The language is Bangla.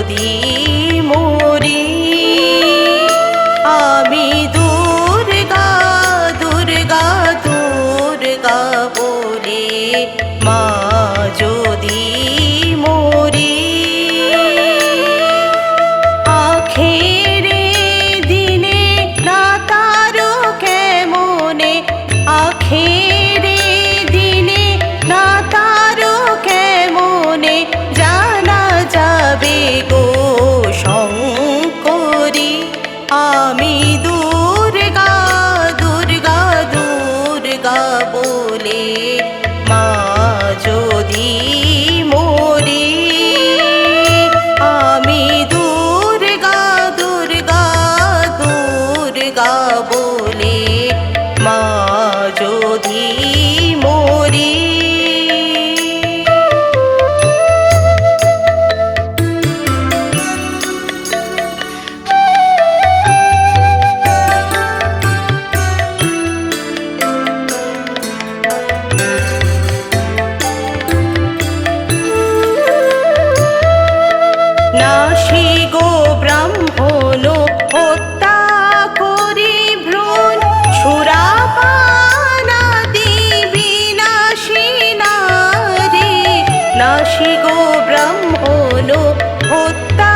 যদি মরি, আমি দুর্গা দুর্গা দুর্গা বলে মা যদি মরি, আখেরে দিনে না তারো কেমনে, আখেরে দিনে না তারো কেমনে জানা যাবে গো শঙ্করী। আমি দুর্গা দুর্গা দুর্গা বলে মা যদি মরি, আমি দুর্গা দুর্গা দুর্গা বলে মা যদি মরি। নাসি গো ব্রাহ্মণ হত্যা করি ভ্রূণ, সুরাপানাদি বিনাশী নারী। নাসি গো ব্রাহ্মণ হত্যা